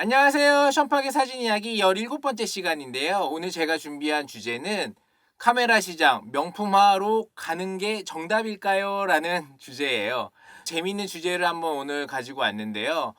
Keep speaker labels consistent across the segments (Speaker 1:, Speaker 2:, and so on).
Speaker 1: 안녕하세요. 션팍의 사진 이야기 17번째 시간인데요. 오늘 제가 준비한 주제는 카메라 시장 명품화로 가는 게 정답일까요? 라는 주제예요. 재미있는 주제를 한번 오늘 가지고 왔는데요.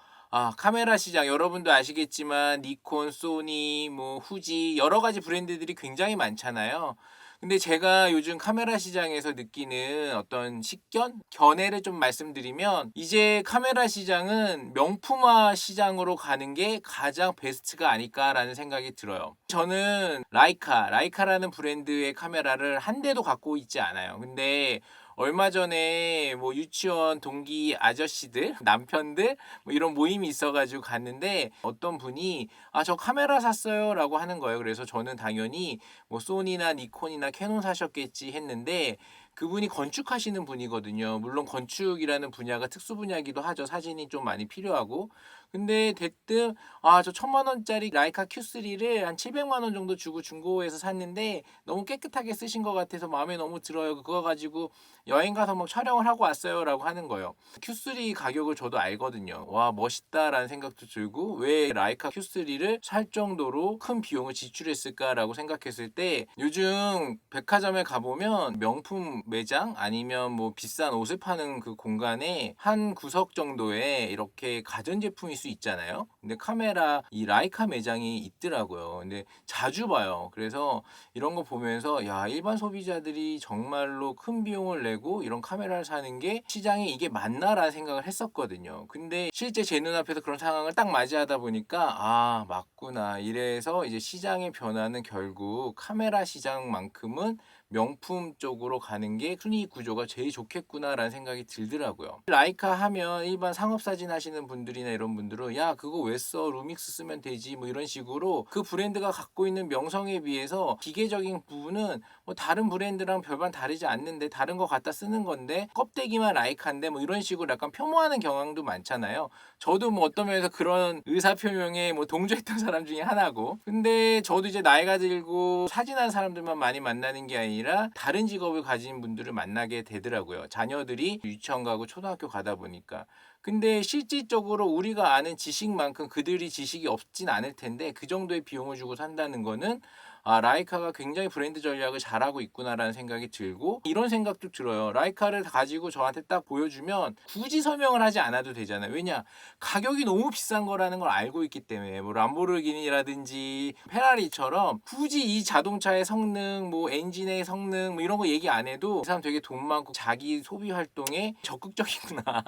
Speaker 1: 카메라 시장 여러분도 아시겠지만 니콘, 소니, 뭐 후지 여러 가지 브랜드들이 굉장히 많잖아요. 근데 제가 요즘 카메라 시장에서 느끼는 어떤 식견, 견해를 좀 말씀드리면 이제 카메라 시장은 명품화 시장으로 가는 게 가장 베스트가 아닐까라는 생각이 들어요. 저는 라이카라는 브랜드의 카메라를 한 대도 갖고 있지 않아요. 근데 얼마 전에 뭐 유치원 동기 아저씨들, 남편들 뭐 이런 모임이 있어가지고 갔는데 어떤 분이 저 카메라 샀어요라고 하는 거예요. 그래서 저는 당연히 뭐 소니나 니콘이나 캐논 사셨겠지 했는데 그분이 건축하시는 분이거든요. 물론 건축이라는 분야가 특수 분야이기도 하죠. 사진이 좀 많이 필요하고. 근데 대뜸 저 1,000만 원짜리 라이카 Q3를 한 700만 원 정도 주고 중고에서 샀는데 너무 깨끗하게 쓰신 것 같아서 마음에 너무 들어요. 그거 가지고 여행 가서 막 촬영을 하고 왔어요라고 하는 거예요. Q3 가격을 저도 알거든요. 와, 멋있다라는 생각도 들고 왜 라이카 Q3를 살 정도로 큰 비용을 지출했을까라고 생각했을 때 요즘 백화점에 가보면 명품 매장 아니면 뭐 비싼 옷을 파는 그 공간에 한 구석 정도에 이렇게 가전제품일 수 있잖아요. 근데 카메라 이 라이카 매장이 있더라고요. 근데 자주 봐요. 그래서 이런 거 보면서 야, 일반 소비자들이 정말로 큰 비용을 내고 이런 카메라를 사는 게 시장에 이게 맞나라는 생각을 했었거든요. 근데 실제 제 눈앞에서 그런 상황을 딱 맞이하다 보니까 맞구나. 이래서 이제 시장의 변화는 결국 카메라 시장만큼은 명품 쪽으로 가는 게 순위 구조가 제일 좋겠구나라는 생각이 들더라고요. 라이카 하면 일반 상업 사진 하시는 분들이나 이런 분들은 야, 그거 왜 써? 루믹스 쓰면 되지. 뭐 이런 식으로 그 브랜드가 갖고 있는 명성에 비해서 기계적인 부분은 뭐 다른 브랜드랑 별반 다르지 않는데 다른 거 갖다 쓰는 건데 껍데기만 라이카인데 뭐 이런 식으로 약간 폄호하는 경향도 많잖아요. 저도 뭐 어떤 면에서 그런 의사 표명에 뭐 동조했던 사람 중에 하나고. 근데 저도 이제 나이가 들고 사진하는 사람들만 많이 만나는 게 아니라 다른 직업을 가진 분들을 만나게 되더라고요. 자녀들이 유치원 가고 초등학교 가다 보니까. 근데 실질적으로 우리가 아는 지식만큼 그들이 지식이 없진 않을 텐데 그 정도의 비용을 주고 산다는 거는 라이카가 굉장히 브랜드 전략을 잘하고 있구나라는 생각이 들고 이런 생각도 들어요. 라이카를 가지고 저한테 딱 보여주면 굳이 설명을 하지 않아도 되잖아요. 왜냐? 가격이 너무 비싼 거라는 걸 알고 있기 때문에 뭐 람보르기니라든지 페라리처럼 굳이 이 자동차의 성능, 뭐 엔진의 성능 뭐 이런 거 얘기 안 해도 이 사람 되게 돈 많고 자기 소비 활동에 적극적이구나.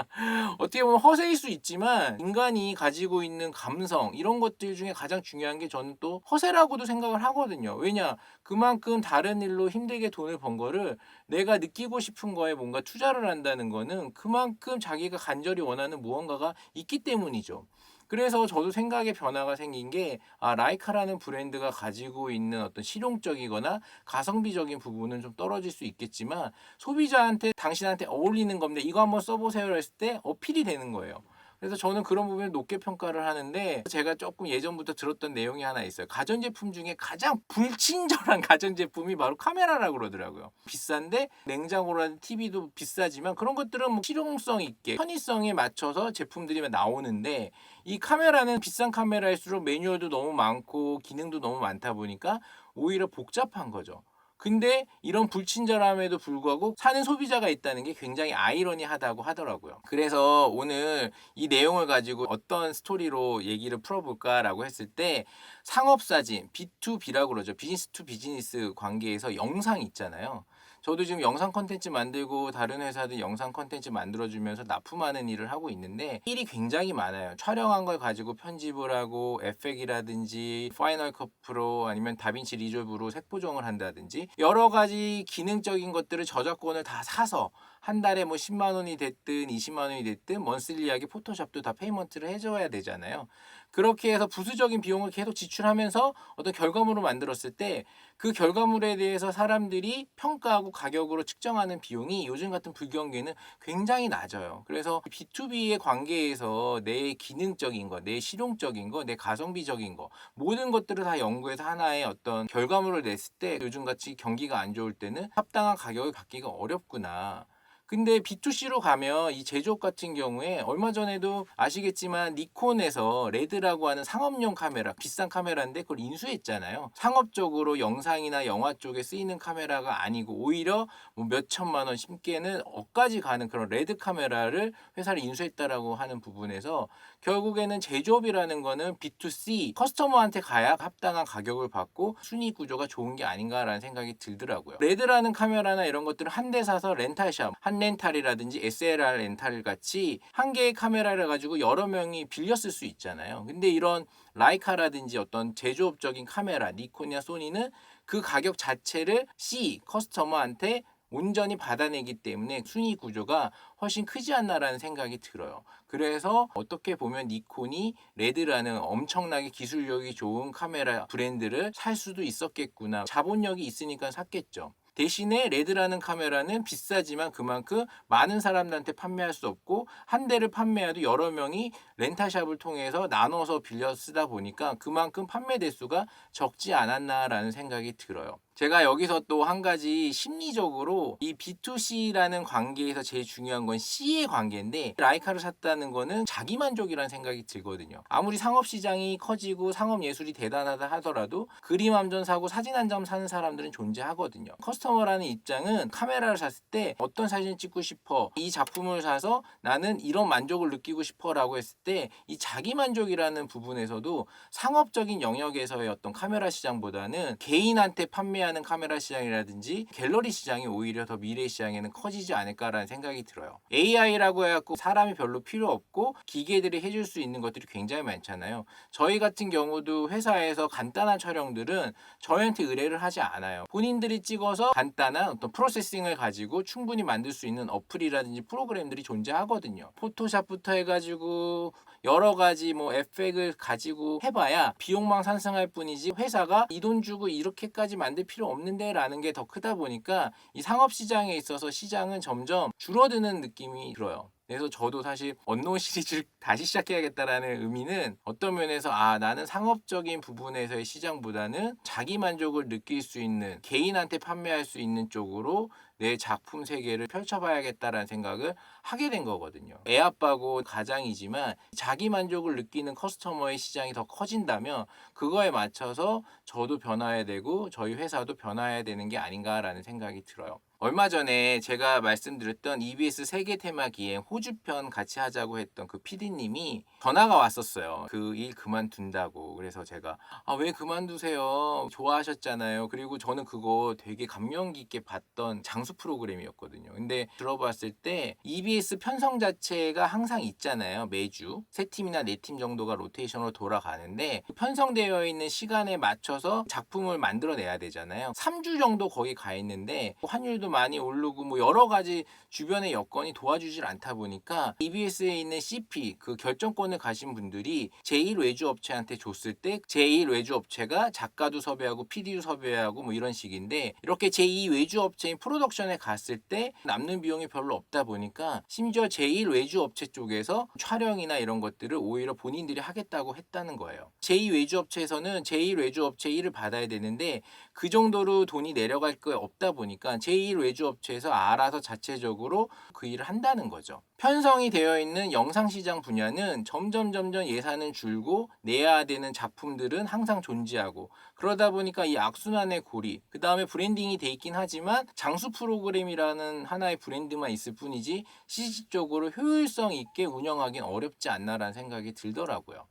Speaker 1: 어떻게 보면 허세일 수 있지만 인간이 가지고 있는 감성 이런 것들 중에 가장 중요한 게 저는 또 허세라고도 생각을 하거든요. 왜냐? 그만큼 다른 일로 힘들게 돈을 번 거를 내가 느끼고 싶은 거에 뭔가 투자를 한다는 거는 그만큼 자기가 간절히 원하는 무언가가 있기 때문이죠. 그래서 저도 생각의 변화가 생긴 게 라이카라는 브랜드가 가지고 있는 어떤 실용적이거나 가성비적인 부분은 좀 떨어질 수 있겠지만 소비자한테 당신한테 어울리는 건데 이거 한번 써보세요 했을 때 어필이 되는 거예요. 그래서 저는 그런 부분을 높게 평가를 하는데 제가 조금 예전부터 들었던 내용이 하나 있어요. 가전제품 중에 가장 불친절한 가전제품이 바로 카메라라고 그러더라고요. 비싼데 냉장고라든 TV도 비싸지만 그런 것들은 뭐 실용성 있게 편의성에 맞춰서 제품들이 나오는데 이 카메라는 비싼 카메라일수록 매뉴얼도 너무 많고 기능도 너무 많다 보니까 오히려 복잡한 거죠. 근데 이런 불친절함에도 불구하고 사는 소비자가 있다는 게 굉장히 아이러니하다고 하더라고요. 그래서 오늘 이 내용을 가지고 어떤 스토리로 얘기를 풀어볼까라고 했을 때 상업사진, B2B라고 그러죠. 비즈니스 투 비즈니스 관계에서 영상 있잖아요. 저도 지금 영상 컨텐츠 만들고 다른 회사들 영상 컨텐츠 만들어주면서 납품하는 일을 하고 있는데 일이 굉장히 많아요. 촬영한 걸 가지고 편집을 하고 에펙이라든지 파이널 컷 프로 아니면 다빈치 리졸브로 색 보정을 한다든지 여러 가지 기능적인 것들을 저작권을 다 사서 한 달에 뭐 10만 원이 됐든 20만 원이 됐든 먼슬리하게 포토샵도 다 페이먼트를 해줘야 되잖아요. 그렇게 해서 부수적인 비용을 계속 지출하면서 어떤 결과물을 만들었을 때 그 결과물에 대해서 사람들이 평가하고 가격으로 측정하는 비용이 요즘 같은 불경기에는 굉장히 낮아요. 그래서 B2B의 관계에서 내 기능적인 거, 내 실용적인 거, 내 가성비적인 거 모든 것들을 다 연구해서 하나의 어떤 결과물을 냈을 때 요즘같이 경기가 안 좋을 때는 합당한 가격을 받기가 어렵구나. 근데 B2C로 가면 이 제조업 같은 경우에 얼마 전에도 아시겠지만 니콘에서 레드라고 하는 상업용 카메라, 비싼 카메라인데 그걸 인수했잖아요. 상업적으로 영상이나 영화 쪽에 쓰이는 카메라가 아니고 오히려 뭐 몇 천만 원, 심게는 억까지 가는 그런 레드 카메라를 회사를 인수했다라고 하는 부분에서 결국에는 제조업이라는 거는 B2C 커스터머한테 가야 합당한 가격을 받고 순이익 구조가 좋은 게 아닌가라는 생각이 들더라고요. 레드라는 카메라나 이런 것들은 한 대 사서 렌탈샵, 한렌탈이라든지 SLR 렌탈 같이 한 개의 카메라를 가지고 여러 명이 빌려 쓸 수 있잖아요. 근데 이런 라이카라든지 어떤 제조업적인 카메라, 니콘이나 소니는 그 가격 자체를 C 커스터머한테 온전히 받아내기 때문에 순이익 구조가 훨씬 크지 않나라는 생각이 들어요. 그래서 어떻게 보면 니콘이 레드라는 엄청나게 기술력이 좋은 카메라 브랜드를 살 수도 있었겠구나. 자본력이 있으니까 샀겠죠. 대신에 레드라는 카메라는 비싸지만 그만큼 많은 사람들한테 판매할 수 없고 한 대를 판매해도 여러 명이 렌탈샵을 통해서 나눠서 빌려 쓰다 보니까 그만큼 판매 대수가 적지 않았나라는 생각이 들어요. 제가 여기서 또 한 가지 심리적으로 이 B2C라는 관계에서 제일 중요한 건 C의 관계인데 라이카를 샀다는 거는 자기만족이라는 생각이 들거든요. 아무리 상업시장이 커지고 상업예술이 대단하다 하더라도 그림 한 점 사고 사진 한 점 사는 사람들은 존재하거든요. 커스터머라는 입장은 카메라를 샀을 때 어떤 사진을 찍고 싶어, 이 작품을 사서 나는 이런 만족을 느끼고 싶어 라고 했을 때 이 자기만족이라는 부분에서도 상업적인 영역에서의 어떤 카메라 시장보다는 개인한테 판매하는 카메라 시장이라든지 갤러리 시장이 오히려 더 미래 시장에는 커지지 않을까라는 생각이 들어요. AI라고 해갖고 사람이 별로 필요 없고 기계들이 해줄 수 있는 것들이 굉장히 많잖아요. 저희 같은 경우도 회사에서 간단한 촬영들은 저희한테 의뢰를 하지 않아요. 본인들이 찍어서 간단한 어떤 프로세싱을 가지고 충분히 만들 수 있는 어플이라든지 프로그램들이 존재하거든요. 포토샵부터 해가지고 여러 가지 뭐 에펙을 가지고 해봐야 비용만 상승할 뿐이지 회사가 이 돈 주고 이렇게까지 만들 필요 없는데 라는 게 더 크다 보니까 이 상업시장에 있어서 시장은 점점 줄어드는 느낌이 들어요. 그래서 저도 사실 언노운 시리즈를 다시 시작해야겠다라는 의미는 어떤 면에서 나는 상업적인 부분에서의 시장보다는 자기 만족을 느낄 수 있는 개인한테 판매할 수 있는 쪽으로 내 작품 세계를 펼쳐봐야겠다라는 생각을 하게 된 거거든요. 애 아빠고 가장이지만 자기 만족을 느끼는 커스터머의 시장이 더 커진다면 그거에 맞춰서 저도 변화해야 되고 저희 회사도 변화해야 되는 게 아닌가라는 생각이 들어요. 얼마 전에 제가 말씀드렸던 EBS 세계 테마 기행 호주편 같이 하자고 했던 그 PD님이 전화가 왔었어요. 그 일 그만둔다고. 그래서 제가 왜 그만두세요? 좋아하셨잖아요. 그리고 저는 그거 되게 감명 깊게 봤던 장수 프로그램이었거든요. 근데 들어봤을 때 EBS 편성 자체가 항상 있잖아요. 매주 세 팀이나 네 팀 정도가 로테이션으로 돌아가는데 편성되어 있는 시간에 맞춰서 작품을 만들어내야 되잖아요. 3주 정도 거기 가 있는데 환율도 많이 오르고 뭐 여러 가지 주변의 여건이 도와주질 않다 보니까 EBS에 있는 CP 그 결정권을 가신 분들이 제1 외주 업체한테 줬을 때 제1 외주 업체가 작가도 섭외하고 PD도 섭외하고 뭐 이런 식인데 이렇게 제2 외주 업체인 프로덕션에 갔을 때 남는 비용이 별로 없다 보니까 심지어 제1 외주 업체 쪽에서 촬영이나 이런 것들을 오히려 본인들이 하겠다고 했다는 거예요. 제2 외주 업체에서는 제1 외주 업체 일을 받아야 되는데 그 정도로 돈이 내려갈 거 없다 보니까 제1 외주 업체에서 알아서 자체적으로 그 일을 한다는 거죠. 편성이 되어 있는 영상 시장 분야는 점점 예산은 줄고 내야 되는 작품들은 항상 존재하고 그러다 보니까 이 악순환의 고리 그 다음에 브랜딩이 돼 있긴 하지만 장수 프로그램이라는 하나의 브랜드만 있을 뿐이지 실질적으로 효율성 있게 운영하기는 어렵지 않나라는 생각이 들더라고요.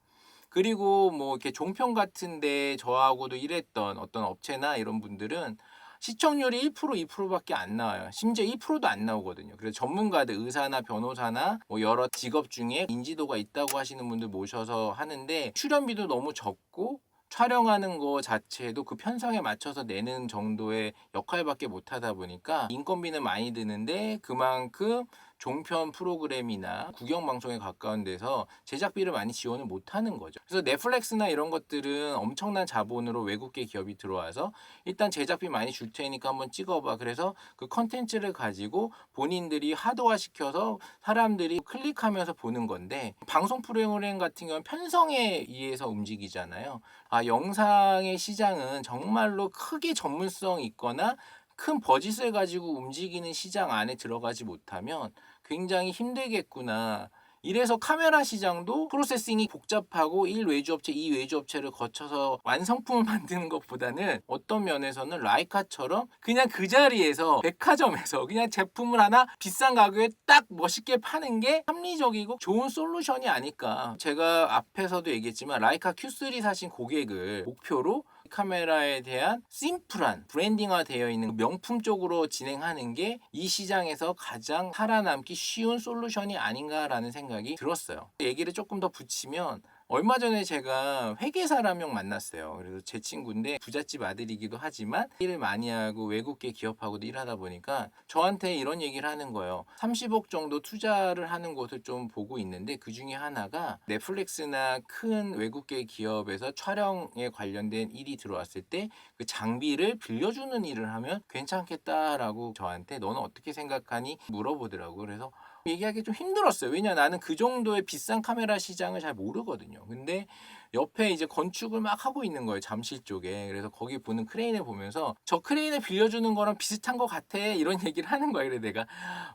Speaker 1: 그리고 뭐 이렇게 종편 같은데 저하고도 일했던 어떤 업체나 이런 분들은 시청률이 1% 2%밖에 안 나와요. 심지어 1%도 안 나오거든요. 그래서 전문가들 의사나 변호사나 뭐 여러 직업 중에 인지도가 있다고 하시는 분들 모셔서 하는데 출연비도 너무 적고 촬영하는 거 자체도 그 편성에 맞춰서 내는 정도의 역할밖에 못 하다 보니까 인건비는 많이 드는데 그만큼 종편 프로그램이나 국영방송에 가까운 데서 제작비를 많이 지원을 못 하는 거죠. 그래서 넷플릭스나 이런 것들은 엄청난 자본으로 외국계 기업이 들어와서 일단 제작비 많이 줄 테니까 한번 찍어봐. 그래서 그 컨텐츠를 가지고 본인들이 하드화 시켜서 사람들이 클릭하면서 보는 건데 방송 프로그램 같은 경우는 편성에 의해서 움직이잖아요. 영상의 시장은 정말로 크게 전문성 있거나 큰 버짓을 가지고 움직이는 시장 안에 들어가지 못하면 굉장히 힘들겠구나. 이래서 카메라 시장도 프로세싱이 복잡하고 1 외주업체, 2 외주업체를 거쳐서 완성품을 만드는 것보다는 어떤 면에서는 라이카처럼 그냥 그 자리에서 백화점에서 그냥 제품을 하나 비싼 가격에 딱 멋있게 파는 게 합리적이고 좋은 솔루션이 아닐까. 제가 앞에서도 얘기했지만 라이카 Q3 사신 고객을 목표로 카메라에 대한 심플한 브랜딩화 되어 있는 명품 쪽으로 진행하는 게 이 시장에서 가장 살아남기 쉬운 솔루션이 아닌가라는 생각이 들었어요. 얘기를 조금 더 붙이면 얼마 전에 제가 회계사를 한 명 만났어요. 그래서 제 친구인데 부잣집 아들이기도 하지만 일을 많이 하고 외국계 기업하고도 일하다 보니까 저한테 이런 얘기를 하는 거예요. 30억 정도 투자를 하는 곳을 좀 보고 있는데 그 중에 하나가 넷플릭스나 큰 외국계 기업에서 촬영에 관련된 일이 들어왔을 때 그 장비를 빌려주는 일을 하면 괜찮겠다라고 저한테 너는 어떻게 생각하니 물어보더라고요. 그래서 얘기하기 좀 힘들었어요. 왜냐 나는 그 정도의 비싼 카메라 시장을 잘 모르거든요. 근데 옆에 이제 건축을 막 하고 있는 거예요. 잠실 쪽에. 그래서 거기 보는 크레인을 보면서 저 크레인을 빌려주는 거랑 비슷한 것 같아. 이런 얘기를 하는 거예요. 그래서 내가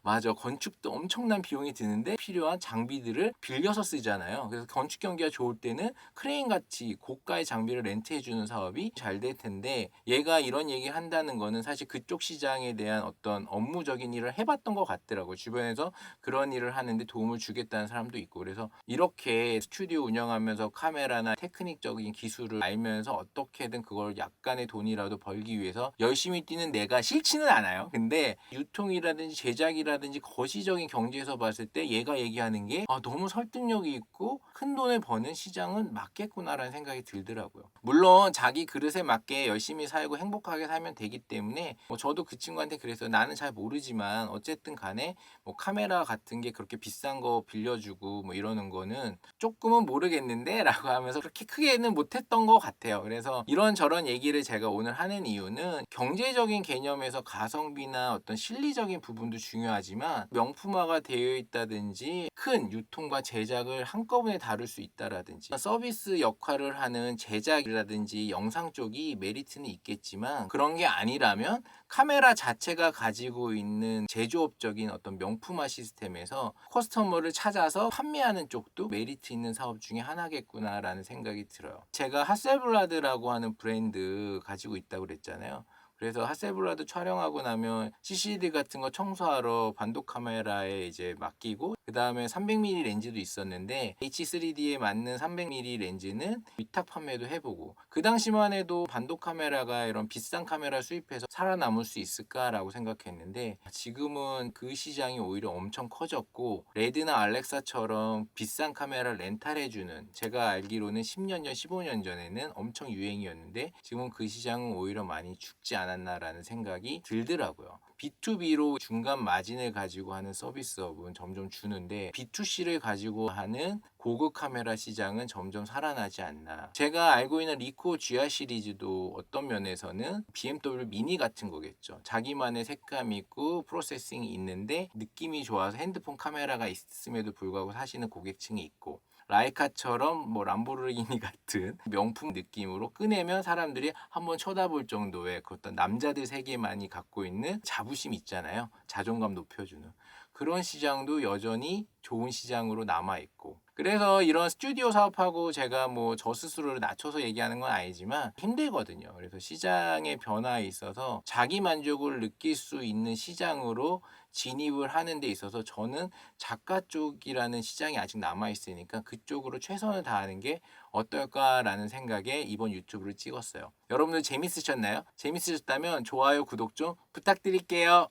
Speaker 1: 맞아. 건축도 엄청난 비용이 드는데 필요한 장비들을 빌려서 쓰잖아요. 그래서 건축 경기가 좋을 때는 크레인 같이 고가의 장비를 렌트해 주는 사업이 잘 될 텐데 얘가 이런 얘기를 한다는 거는 사실 그쪽 시장에 대한 어떤 업무적인 일을 해봤던 것 같더라고요. 주변에서 그런 일을 하는데 도움을 주겠다는 사람도 있고 그래서 이렇게 스튜디오 운영하면서 카메라나 테크닉적인 기술을 알면서 어떻게든 그걸 약간의 돈이라도 벌기 위해서 열심히 뛰는 내가 싫지는 않아요. 근데 유통이라든지 제작이라든지 거시적인 경제에서 봤을 때 얘가 얘기하는 게 너무 설득력이 있고 큰 돈을 버는 시장은 맞겠구나라는 생각이 들더라고요. 물론 자기 그릇에 맞게 열심히 살고 행복하게 살면 되기 때문에 저도 그 친구한테 그래서 나는 잘 모르지만 어쨌든 간에 카메라 같은 게 그렇게 비싼 거 빌려주고 이러는 거는 조금은 모르겠는데 라고 하면서 그렇게 크게는 못했던 것 같아요. 그래서 이런저런 얘기를 제가 오늘 하는 이유는 경제적인 개념에서 가성비나 어떤 실리적인 부분도 중요하지만 명품화가 되어 있다든지 큰 유통과 제작을 한꺼번에 다룰 수 있다라든지 서비스 역할을 하는 제작이라든지 영상 쪽이 메리트는 있겠지만 그런 게 아니라면 카메라 자체가 가지고 있는 제조업적인 어떤 명품화 시스템에서 커스터머를 찾아서 판매하는 쪽도 메리트 있는 사업 중에 하나겠구나라는 생각이 들어요. 제가 하셀블라드라고 하는 브랜드 가지고 있다고 그랬잖아요. 그래서 하셀블라드 촬영하고 나면 CCD 같은 거 청소하러 반독 카메라에 이제 맡기고 그 다음에 300mm 렌즈도 있었는데 H3D에 맞는 300mm 렌즈는 위탁 판매도 해보고 그 당시만 해도 반독 카메라가 이런 비싼 카메라 수입해서 살아남을 수 있을까라고 생각했는데 지금은 그 시장이 오히려 엄청 커졌고 레드나 알렉사처럼 비싼 카메라 렌탈해주는 제가 알기로는 10년 전 15년 전에는 엄청 유행이었는데 지금은 그 시장은 오히려 많이 죽지 않았나라는 생각이 들더라고요. B2B로 중간 마진을 가지고 하는 서비스업은 점점 주는데 B2C를 가지고 하는 고급 카메라 시장은 점점 살아나지 않나. 제가 알고 있는 리코 GR 시리즈도 어떤 면에서는 BMW 미니 같은 거겠죠. 자기만의 색감이 있고 프로세싱이 있는데 느낌이 좋아서 핸드폰 카메라가 있음에도 불구하고 사시는 고객층이 있고 라이카처럼 람보르기니 같은 명품 느낌으로 꺼내면 사람들이 한번 쳐다볼 정도의 그 어떤 남자들 세계만이 갖고 있는 자부심 있잖아요. 자존감 높여주는 그런 시장도 여전히 좋은 시장으로 남아있고 그래서 이런 스튜디오 사업하고 제가 저 스스로를 낮춰서 얘기하는 건 아니지만 힘들거든요. 그래서 시장의 변화에 있어서 자기 만족을 느낄 수 있는 시장으로 진입을 하는 데 있어서 저는 작가 쪽이라는 시장이 아직 남아있으니까 그쪽으로 최선을 다하는 게 어떨까라는 생각에 이번 유튜브를 찍었어요. 여러분들 재밌으셨나요? 재밌으셨다면 좋아요, 구독 좀 부탁드릴게요.